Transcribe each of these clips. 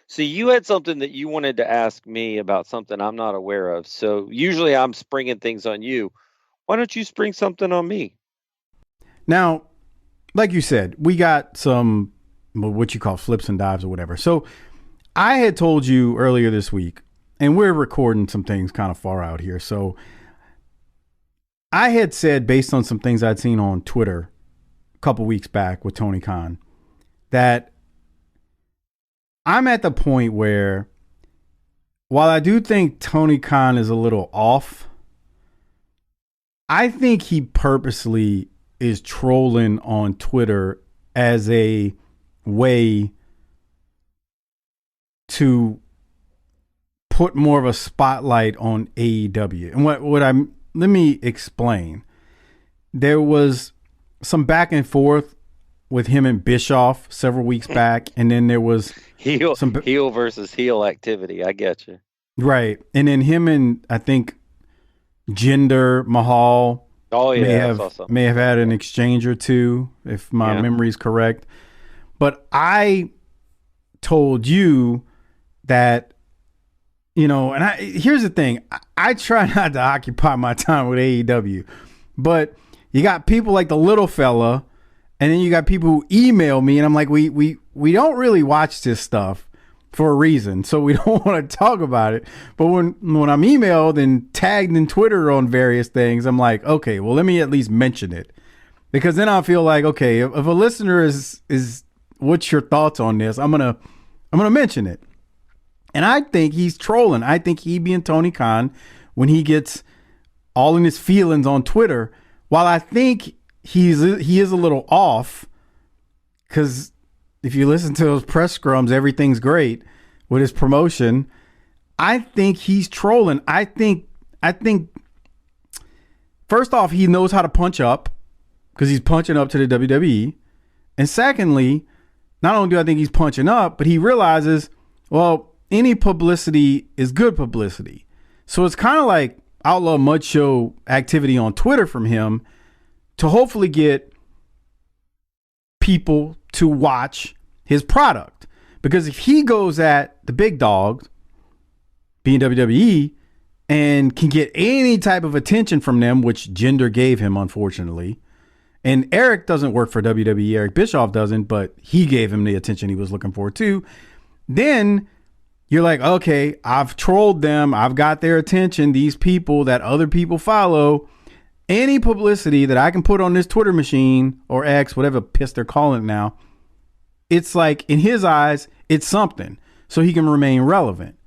So you had something that you wanted to ask me about something I'm not aware of. So usually I'm springing things on you. Why don't you spring something on me? Now, like you said, we got some what you call flips and dives or whatever. So I had told you earlier this week, and we're recording some things kind of far out here. So I had said, based on some things I'd seen on Twitter a couple weeks back with Tony Khan, that I'm at the point where while I do think Tony Khan is a little off, I think he purposely is trolling on Twitter as a way to put more of a spotlight on AEW. And let me explain. There was some back and forth with him and Bischoff several weeks back, and then there was Heel some heel versus heel activity. I get you. right, and then him and I think Jinder Mahal Oh may yeah, I saw have something may like have that. had an Yeah. exchange or two, if my Yeah. memory is correct. But I told you that and here's the thing: I try not to occupy my time with AEW, but you got people like the little fella, and then you got people who email me, and I'm like, we don't really watch this stuff for a reason, so we don't want to talk about it. But when I'm emailed and tagged in Twitter on various things, I'm like, okay, well, let me at least mention it, because then I feel like, okay, if a listener is what's your thoughts on this, I'm gonna mention it. And I think he's trolling. I think he being Tony Khan when he gets all in his feelings on Twitter. While I think he is a little off, because if you listen to those press scrums, everything's great with his promotion. I think he's trolling. I think first off, he knows how to punch up because he's punching up to the WWE. And secondly, not only do I think he's punching up, but he realizes, well, any publicity is good publicity. So it's kind of like Outlaw Mud Show activity on Twitter from him to hopefully get people to watch his product. Because if he goes at the big dogs, being WWE, and can get any type of attention from them, which Jinder gave him, unfortunately, and Eric doesn't work for WWE, Eric Bischoff doesn't, but he gave him the attention he was looking for too, then you're like, okay, I've trolled them. I've got their attention. These people that other people follow, any publicity that I can put on this Twitter machine or X, whatever piss they're calling it now, it's like, in his eyes, it's something. So he can remain relevant.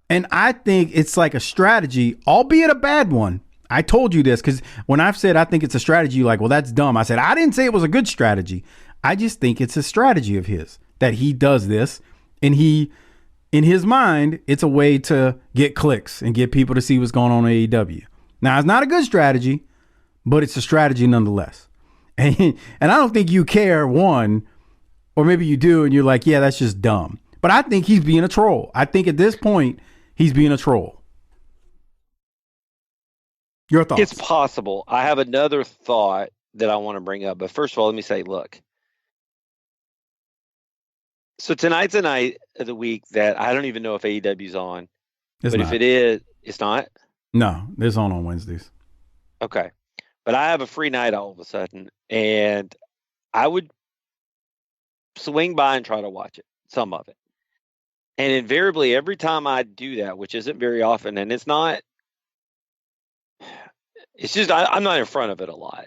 And I think it's like a strategy, albeit a bad one. I told you this because when I've said I think it's a strategy, you're like, well, that's dumb. I said, I didn't say it was a good strategy. I just think it's a strategy of his that he does this, and in his mind, it's a way to get clicks and get people to see what's going on in AEW. Now, it's not a good strategy, but it's a strategy nonetheless. And I don't think you care, one, or maybe you do, and you're like, yeah, that's just dumb. But I think he's being a troll. I think at this point, he's being a troll. Your It's thoughts? possible. I have another thought that I want to bring up. But first of all, let me say, look. So tonight's a night of the week that I don't even know if AEW's on. It's But if not. it is, it's not. No, it's on Wednesdays. Okay. But I have a free night all of a sudden, and I would swing by and try to watch it, some of it. And invariably, every time I do that, which isn't very often, and it's just I'm not in front of it a lot.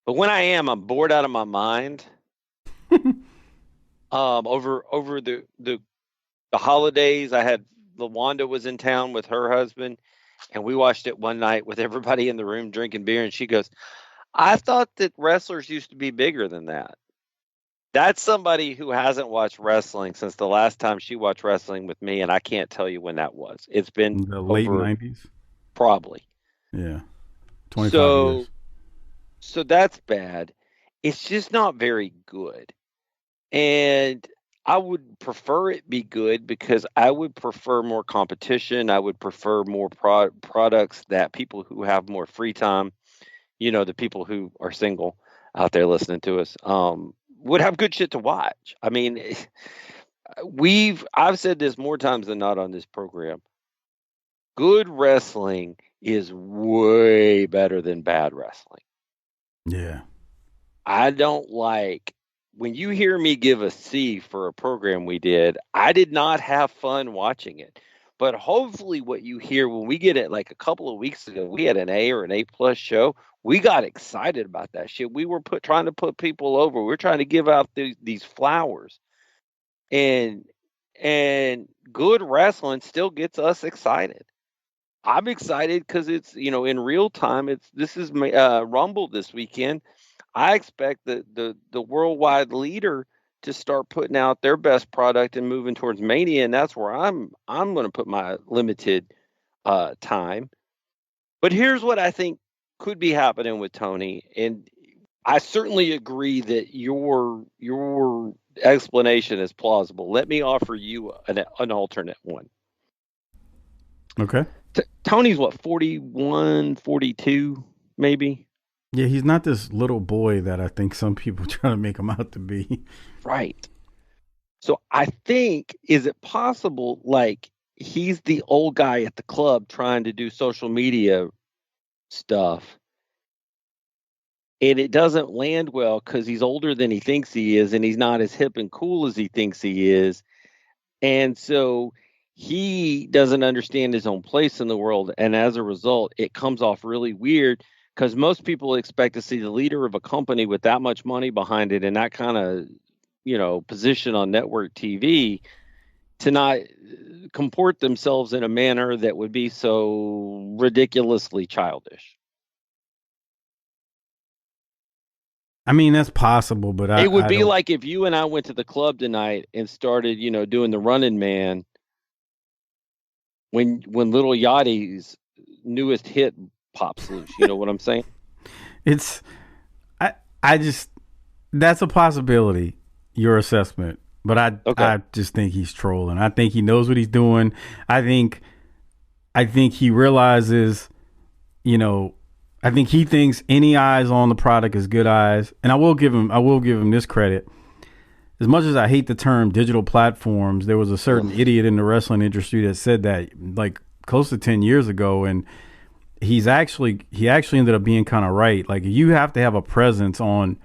But when I am, I'm bored out of my mind. Over the holidays, I had LaWanda was in town with her husband, and we watched it one night with everybody in the room drinking beer, and she goes, I thought that wrestlers used to be bigger than that. That's somebody who hasn't watched wrestling since the last time she watched wrestling with me, and I can't tell you when that was. It's been The late over 90s. probably. Yeah, 25 So years. so that's bad. It's just not very good. And I would prefer it be good because I would prefer more competition. I would prefer more products that people who have more free time, the people who are single out there listening to us, would have good shit to watch. I mean, I've said this more times than not on this program. Good wrestling is way better than bad wrestling. Yeah. I don't like when you hear me give a C for a program we did, I did not have fun watching it. But hopefully what you hear when we get it like a couple of weeks ago, we had an A or an A plus show. We got excited about that shit. We were trying to put people over. We're trying to give out these flowers. And and good wrestling still gets us excited. I'm excited because it's in real time. This is Rumble this weekend. I expect the worldwide leader to start putting out their best product and moving towards Mania, and that's where I'm going to put my limited time. But here's what I think could be happening with Tony, and I certainly agree that your explanation is plausible. Let me offer you an alternate one. Okay. Tony's what, 41, 42, maybe? Yeah, he's not this little boy that I think some people try to make him out to be. Right. So I think, is it possible like he's the old guy at the club trying to do social media stuff and it doesn't land well because he's older than he thinks he is and he's not as hip and cool as he thinks he is. And so he doesn't understand his own place in the world. And as a result, it comes off really weird because most people expect to see the leader of a company with that much money behind it and that kind of, position on network TV to not comport themselves in a manner that would be so ridiculously childish. I mean, that's possible, but It would I be don't. like if you and I went to the club tonight and started, doing the Running Man when Little Yachty's newest hit pops loose. You know what I'm saying? It's I just that's a possibility. Your assessment, but Okay. I just think he's trolling. I think he knows what he's doing. I think I think he realizes, you know, I think he thinks any eyes on the product is good eyes. And I will give him this credit. As much as I hate the term digital platforms, there was a certain Ugh. idiot in the wrestling industry that said that like close to 10 years ago, and he actually ended up being kind of right. Like you have to have a presence on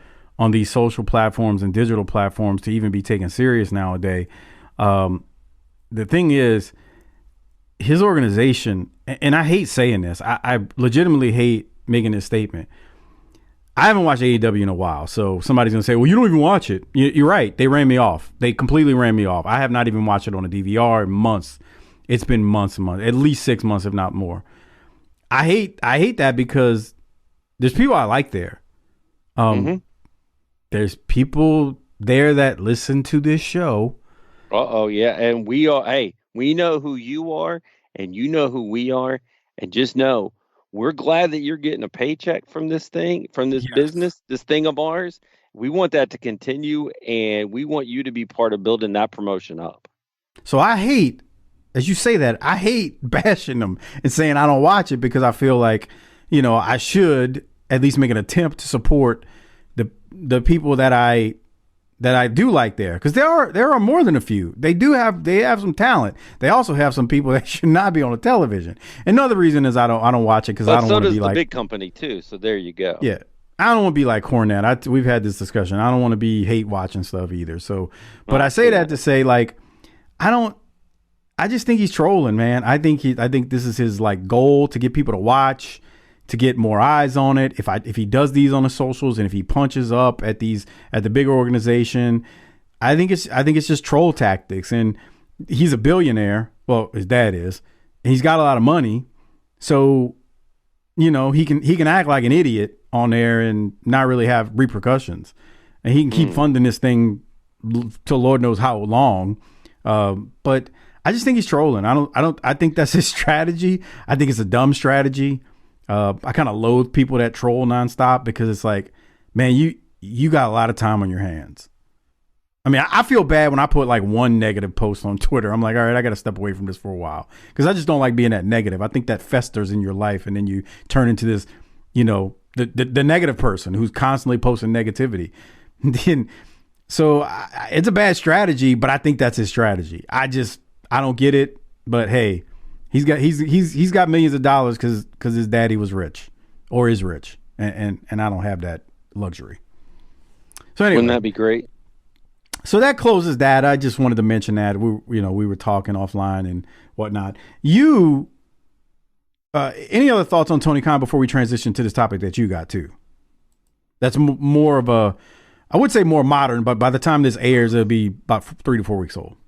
these social platforms and digital platforms to even be taken serious nowadays. Um, the thing is, his organization, and I hate saying this, I legitimately hate making this statement. I haven't watched AEW in a while, so somebody's gonna say, "Well, you don't even watch it." You're right; they ran me off. They completely ran me off. I have not even watched it on a DVR in months. It's been months and months, at least 6 months, if not more. I hate that because there's people I like there. Um, Mm-hmm. there's people there that listen to this show. Uh-oh, yeah. And we are, hey, we know who you are and you know who we are. And just know we're glad that you're getting a paycheck from this thing, from this Yes. business, this thing of ours. We want that to continue and we want you to be part of building that promotion up. So I hate, as you say that, I hate bashing them and saying I don't watch it because I feel like, I should at least make an attempt to support the people that I do like there, because there are more than a few. They have some talent. They also have some people that should not be on the television. Another reason is I don't watch it because I But don't so want to does be the like, big company too. So there you go. yeah, I don't want to be like Cornette. We've had this discussion. I don't want to be hate watching stuff either. So, but I Oh, say that cool. to say like I don't. I just think he's trolling, man. I think this is his like goal to get people to watch, to get more eyes on it. If he does these on the socials and if he punches up at the bigger organization, I think it's just troll tactics. And he's a billionaire. Well, his dad is. And he's got a lot of money, so he can act like an idiot on there and not really have repercussions, and he can keep Mm. funding this thing till Lord knows how long. But I just think he's trolling. I think that's his strategy. I think it's a dumb strategy. I kind of loathe people that troll nonstop because it's like, man, you got a lot of time on your hands. I mean, I feel bad when I put like one negative post on Twitter. I'm like, all right, I got to step away from this for a while because I just don't like being that negative. I think that festers in your life, and then you turn into this, the negative person who's constantly posting negativity. Then So it's a bad strategy, but I think that's his strategy. I don't get it. But hey, he's got millions of dollars because his daddy was rich or is rich, and I don't have that luxury. So Wouldn't anyway, that be great? so that closes that. I just wanted to mention that we were talking offline and whatnot. You any other thoughts on Tony Khan before we transition to this topic that you got too? That's more of a, I would say more modern, but by the time this airs, it'll be about 3 to 4 weeks old.